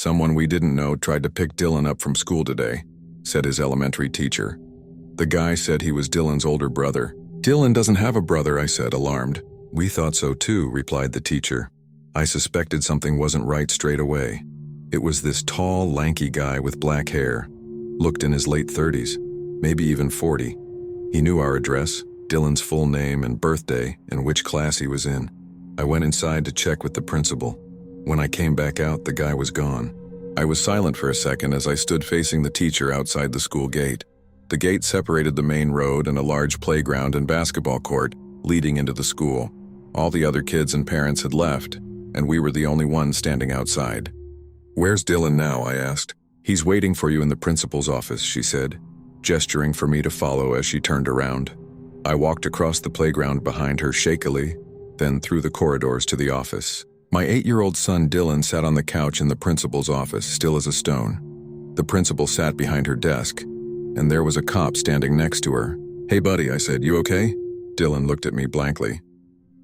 "Someone we didn't know tried to pick Dylan up from school today," said his elementary teacher. The guy said he was Dylan's older brother. "Dylan doesn't have a brother," I said, alarmed. "We thought so too," replied the teacher. I suspected something wasn't right straight away. It was this tall, lanky guy with black hair. Looked in his late 30s, maybe even 40. He knew our address, Dylan's full name and birthday, and which class he was in. I went inside to check with the principal. When I came back out, the guy was gone. I was silent for a second as I stood facing the teacher outside the school gate. The gate separated the main road and a large playground and basketball court leading into the school. All the other kids and parents had left, and we were the only ones standing outside. "Where's Dylan now?" I asked. "He's waiting for you in the principal's office," she said, gesturing for me to follow as she turned around. I walked across the playground behind her shakily, then through the corridors to the office. My 8-year-old son Dylan sat on the couch in the principal's office, still as a stone. The principal sat behind her desk, and there was a cop standing next to her. "Hey buddy," I said, "you okay?" Dylan looked at me blankly.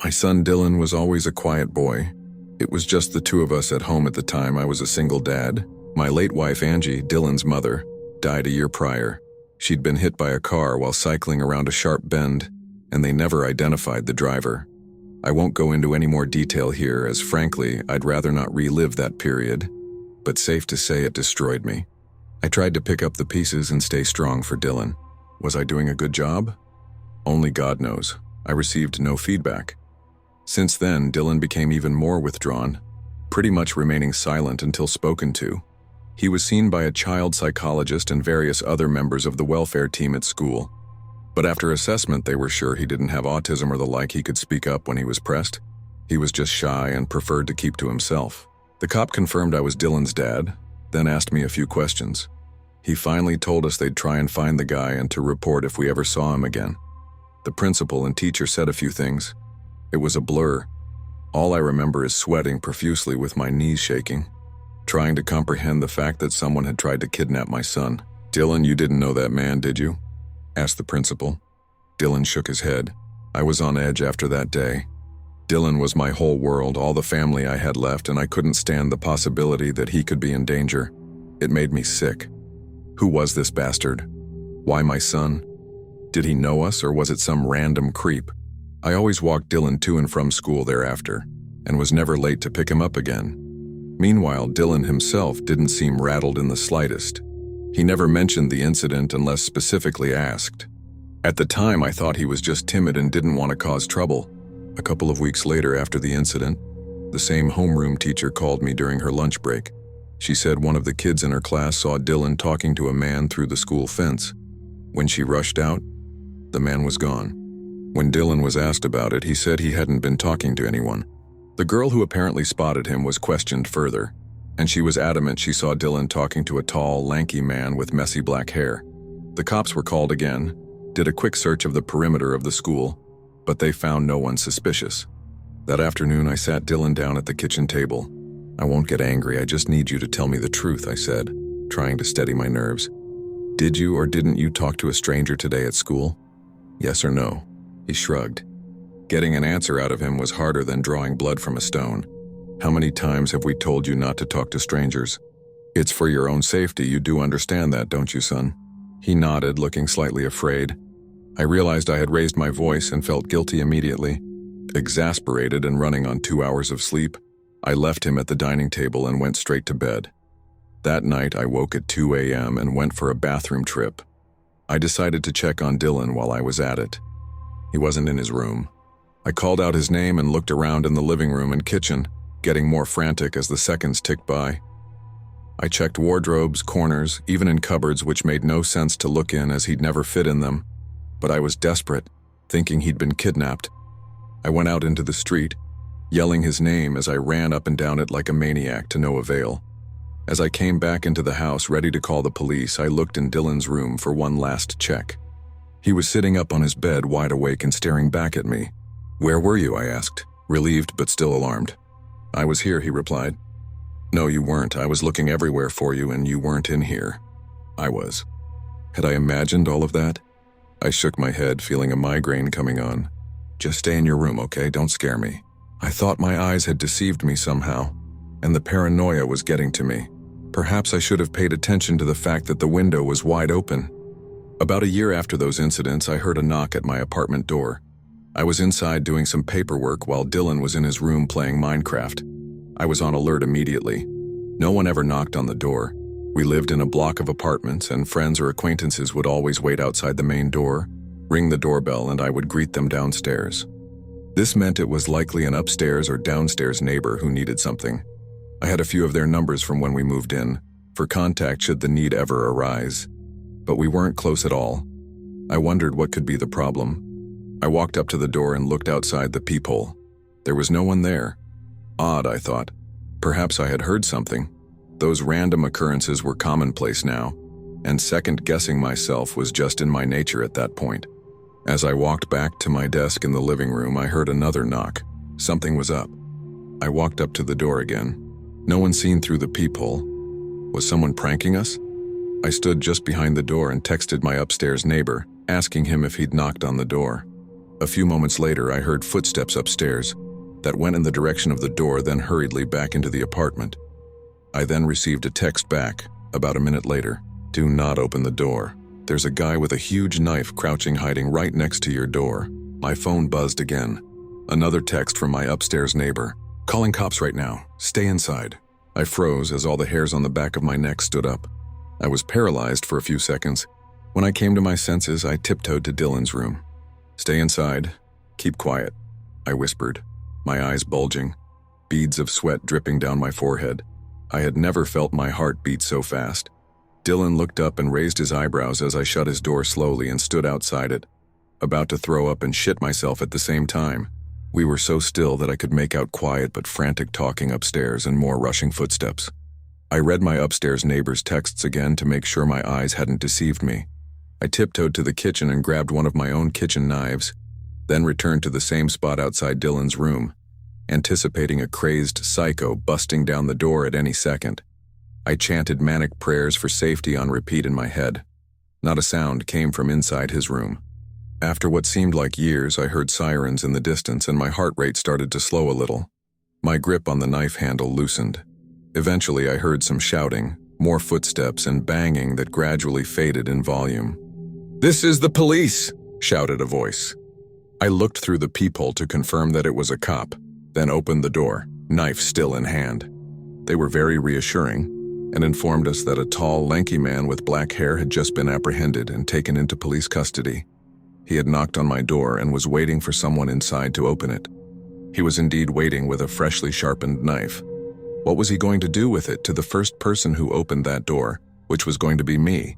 My son Dylan was always a quiet boy. It was just the two of us at home at the time. I was a single dad. My late wife Angie, Dylan's mother, died a year prior. She'd been hit by a car while cycling around a sharp bend, and they never identified the driver. I won't go into any more detail here, as frankly, I'd rather not relive that period, but safe to say it destroyed me. I tried to pick up the pieces and stay strong for Dylan. Was I doing a good job? Only God knows. I received no feedback. Since then, Dylan became even more withdrawn, pretty much remaining silent until spoken to. He was seen by a child psychologist and various other members of the welfare team at school. But after assessment, they were sure he didn't have autism or the like. He could speak up when he was pressed. He was just shy and preferred to keep to himself. The cop confirmed I was Dylan's dad, then asked me a few questions. He finally told us they'd try and find the guy and to report if we ever saw him again. The principal and teacher said a few things. It was a blur. All I remember is sweating profusely with my knees shaking, trying to comprehend the fact that someone had tried to kidnap my son. "Dylan, you didn't know that man, did you?" asked the principal. Dylan shook his head. I was on edge after that day. Dylan was my whole world, all the family I had left, and I couldn't stand the possibility that he could be in danger. It made me sick. Who was this bastard? Why my son? Did he know us, or was it some random creep? I always walked Dylan to and from school thereafter, and was never late to pick him up again. Meanwhile, Dylan himself didn't seem rattled in the slightest. He never mentioned the incident unless specifically asked. At the time, I thought he was just timid and didn't want to cause trouble. A couple of weeks later after the incident, the same homeroom teacher called me during her lunch break. She said one of the kids in her class saw Dylan talking to a man through the school fence. When she rushed out, the man was gone. When Dylan was asked about it, he said he hadn't been talking to anyone. The girl who apparently spotted him was questioned further, and she was adamant she saw Dylan talking to a tall, lanky man with messy black hair. The cops were called again, did a quick search of the perimeter of the school, but they found no one suspicious. That afternoon, I sat Dylan down at the kitchen table. "I won't get angry, I just need you to tell me the truth," I said, trying to steady my nerves. "Did you or didn't you talk to a stranger today at school? Yes or no?" He shrugged. Getting an answer out of him was harder than drawing blood from a stone. "How many times have we told you not to talk to strangers? It's for your own safety, you do understand that, don't you, son?" He nodded, looking slightly afraid. I realized I had raised my voice and felt guilty immediately. Exasperated and running on 2 hours of sleep, I left him at the dining table and went straight to bed. That night, I woke at 2 a.m. and went for a bathroom trip. I decided to check on Dylan while I was at it. He wasn't in his room. I called out his name and looked around in the living room and kitchen, getting more frantic as the seconds ticked by. I checked wardrobes, corners, even in cupboards which made no sense to look in as he'd never fit in them. But I was desperate, thinking he'd been kidnapped. I went out into the street, yelling his name as I ran up and down it like a maniac to no avail. As I came back into the house ready to call the police, I looked in Dylan's room for one last check. He was sitting up on his bed, wide awake and staring back at me. "Where were you?" I asked, relieved but still alarmed. "I was here," he replied. "No, you weren't. I was looking everywhere for you and you weren't in here." I was. Had I imagined all of that? I shook my head, feeling a migraine coming on. "Just stay in your room, okay? Don't scare me." I thought my eyes had deceived me somehow, and the paranoia was getting to me. Perhaps I should have paid attention to the fact that the window was wide open. About a year after those incidents, I heard a knock at my apartment door. I was inside doing some paperwork while Dylan was in his room playing Minecraft. I was on alert immediately. No one ever knocked on the door. We lived in a block of apartments, and friends or acquaintances would always wait outside the main door, ring the doorbell, and I would greet them downstairs. This meant it was likely an upstairs or downstairs neighbor who needed something. I had a few of their numbers from when we moved in, for contact should the need ever arise. But we weren't close at all. I wondered what could be the problem. I walked up to the door and looked outside the peephole. There was no one there. Odd, I thought. Perhaps I had heard something. Those random occurrences were commonplace now, and second-guessing myself was just in my nature at that point. As I walked back to my desk in the living room, I heard another knock. Something was up. I walked up to the door again. No one seen through the peephole. Was someone pranking us? I stood just behind the door and texted my upstairs neighbor, asking him if he'd knocked on the door. A few moments later, I heard footsteps upstairs that went in the direction of the door, then hurriedly back into the apartment. I then received a text back, about a minute later. Do not open the door. There's a guy with a huge knife crouching hiding right next to your door. My phone buzzed again. Another text from my upstairs neighbor. Calling cops right now. Stay inside. I froze as all the hairs on the back of my neck stood up. I was paralyzed for a few seconds. When I came to my senses, I tiptoed to Dylan's room. Stay inside. Keep quiet, I whispered, my eyes bulging, beads of sweat dripping down my forehead. I had never felt my heart beat so fast. Dylan looked up and raised his eyebrows as I shut his door slowly and stood outside it, about to throw up and shit myself at the same time. We were so still that I could make out quiet but frantic talking upstairs and more rushing footsteps. I read my upstairs neighbor's texts again to make sure my eyes hadn't deceived me. I tiptoed to the kitchen and grabbed one of my own kitchen knives, then returned to the same spot outside Dylan's room, anticipating a crazed psycho busting down the door at any second. I chanted manic prayers for safety on repeat in my head. Not a sound came from inside his room. After what seemed like years, I heard sirens in the distance and my heart rate started to slow a little. My grip on the knife handle loosened. Eventually, I heard some shouting, more footsteps and banging that gradually faded in volume. "This is the police!" shouted a voice. I looked through the peephole to confirm that it was a cop, then opened the door, knife still in hand. They were very reassuring and informed us that a tall, lanky man with black hair had just been apprehended and taken into police custody. He had knocked on my door and was waiting for someone inside to open it. He was indeed waiting with a freshly sharpened knife. What was he going to do with it to the first person who opened that door, which was going to be me?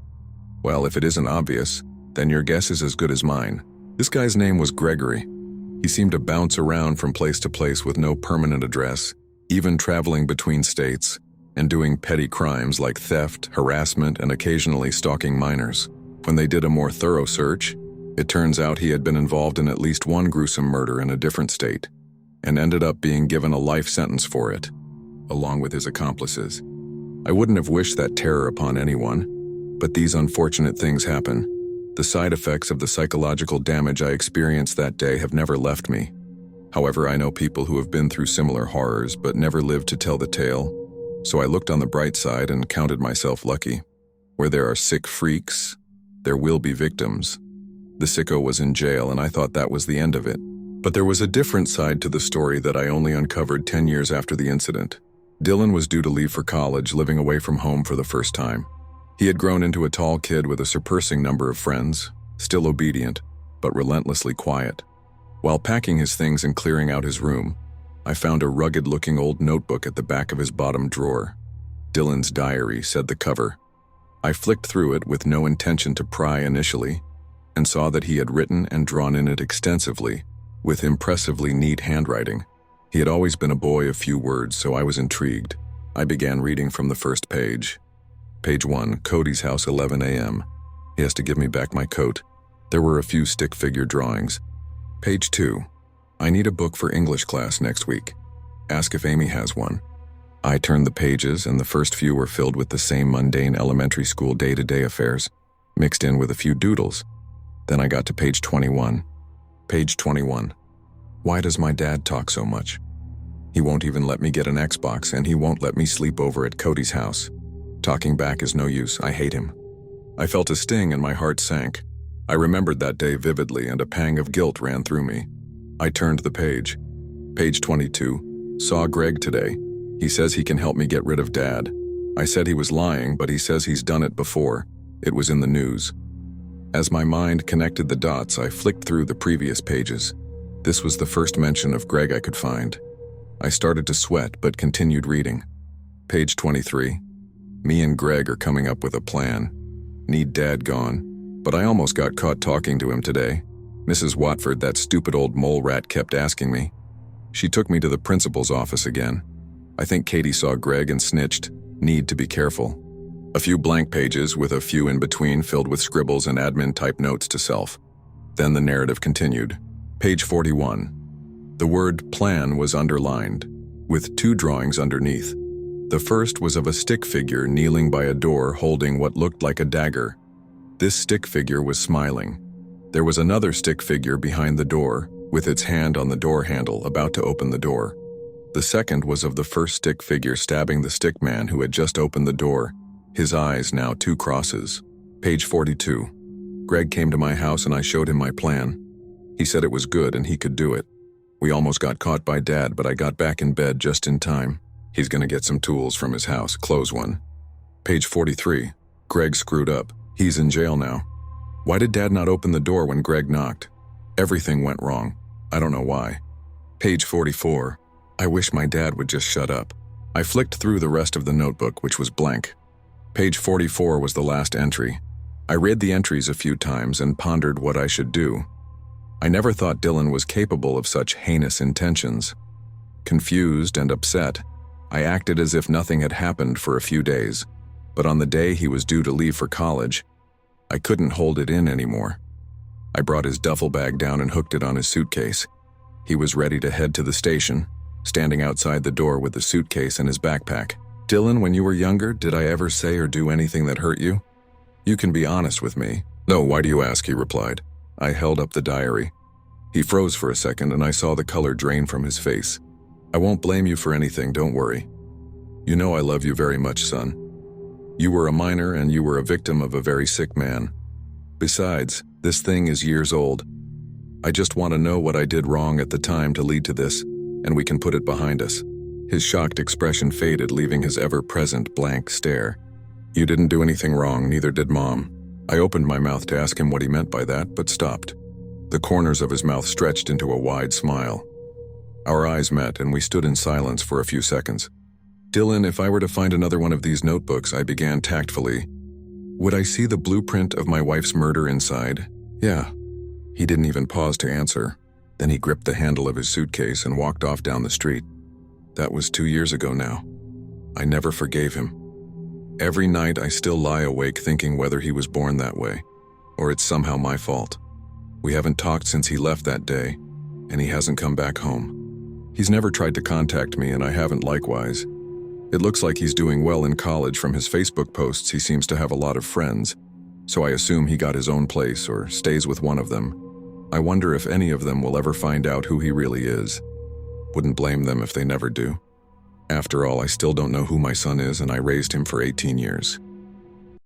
Well, if it isn't obvious, then your guess is as good as mine. This guy's name was Gregory. He seemed to bounce around from place to place with no permanent address, even traveling between states, and doing petty crimes like theft, harassment, and occasionally stalking minors. When they did a more thorough search, it turns out he had been involved in at least one gruesome murder in a different state, and ended up being given a life sentence for it, along with his accomplices. I wouldn't have wished that terror upon anyone, but these unfortunate things happen. The side effects of the psychological damage I experienced that day have never left me. However, I know people who have been through similar horrors but never lived to tell the tale, so I looked on the bright side and counted myself lucky. Where there are sick freaks, there will be victims. The sicko was in jail and I thought that was the end of it. But there was a different side to the story that I only uncovered 10 years after the incident. Dylan was due to leave for college, living away from home for the first time. He had grown into a tall kid with a surpassing number of friends, still obedient, but relentlessly quiet. While packing his things and clearing out his room, I found a rugged-looking old notebook at the back of his bottom drawer. Dylan's diary, said the cover. I flicked through it with no intention to pry initially, and saw that he had written and drawn in it extensively, with impressively neat handwriting. He had always been a boy of few words, so I was intrigued. I began reading from the first page. Page 1, Cody's house, 11 a.m. He has to give me back my coat. There were a few stick figure drawings. Page 2, I need a book for English class next week. Ask if Amy has one. I turned the pages, and the first few were filled with the same mundane elementary school day-to-day affairs, mixed in with a few doodles. Then I got to page 21. Page 21. Why does my dad talk so much? He won't even let me get an Xbox, and he won't let me sleep over at Cody's house. Talking back is no use, I hate him. I felt a sting and my heart sank. I remembered that day vividly and a pang of guilt ran through me. I turned the page. Page 22. Saw Greg today. He says he can help me get rid of Dad. I said he was lying, but he says he's done it before. It was in the news. As my mind connected the dots, I flicked through the previous pages. This was the first mention of Greg I could find. I started to sweat, but continued reading. Page 23. Me and Greg are coming up with a plan. Need Dad gone. But I almost got caught talking to him today. Mrs. Watford, that stupid old mole rat, kept asking me. She took me to the principal's office again. I think Katie saw Greg and snitched. Need to be careful. A few blank pages with a few in between filled with scribbles and admin-type notes to self. Then the narrative continued. Page 41. The word plan was underlined, with 2 drawings underneath. The first was of a stick figure kneeling by a door holding what looked like a dagger. This stick figure was smiling. There was another stick figure behind the door, with its hand on the door handle, about to open the door. The second was of the first stick figure stabbing the stick man who had just opened the door, his eyes now 2 crosses. Page 42. Greg came to my house and I showed him my plan. He said it was good and he could do it. We almost got caught by Dad, but I got back in bed just in time. He's gonna get some tools from his house, close one. Page 43. Greg screwed up. He's in jail now. Why did Dad not open the door when Greg knocked? Everything went wrong. I don't know why. Page 44. I wish my dad would just shut up. I flicked through the rest of the notebook, which was blank. Page 44 was the last entry. I read the entries a few times and pondered what I should do. I never thought Dylan was capable of such heinous intentions. Confused and upset, I acted as if nothing had happened for a few days. But on the day he was due to leave for college, I couldn't hold it in anymore. I brought his duffel bag down and hooked it on his suitcase. He was ready to head to the station, standing outside the door with the suitcase and his backpack. Dylan, when you were younger, did I ever say or do anything that hurt you? You can be honest with me. No, why do you ask? He replied. I held up the diary. He froze for a second and I saw the color drain from his face. I won't blame you for anything, don't worry. You know I love you very much, son. You were a minor and you were a victim of a very sick man. Besides, this thing is years old. I just want to know what I did wrong at the time to lead to this, and we can put it behind us. His shocked expression faded, leaving his ever-present blank stare. You didn't do anything wrong, neither did Mom. I opened my mouth to ask him what he meant by that, but stopped. The corners of his mouth stretched into a wide smile. Our eyes met and we stood in silence for a few seconds. Dylan, if I were to find another one of these notebooks, I began tactfully, would I see the blueprint of my wife's murder inside? Yeah. He didn't even pause to answer. Then he gripped the handle of his suitcase and walked off down the street. That was 2 years ago now. I never forgave him. Every night I still lie awake thinking whether he was born that way, or it's somehow my fault. We haven't talked since he left that day, and he hasn't come back home. He's never tried to contact me, and I haven't likewise. It looks like he's doing well in college. From his Facebook posts, he seems to have a lot of friends, so I assume he got his own place or stays with one of them. I wonder if any of them will ever find out who he really is. Wouldn't blame them if they never do. After all, I still don't know who my son is, and I raised him for 18 years.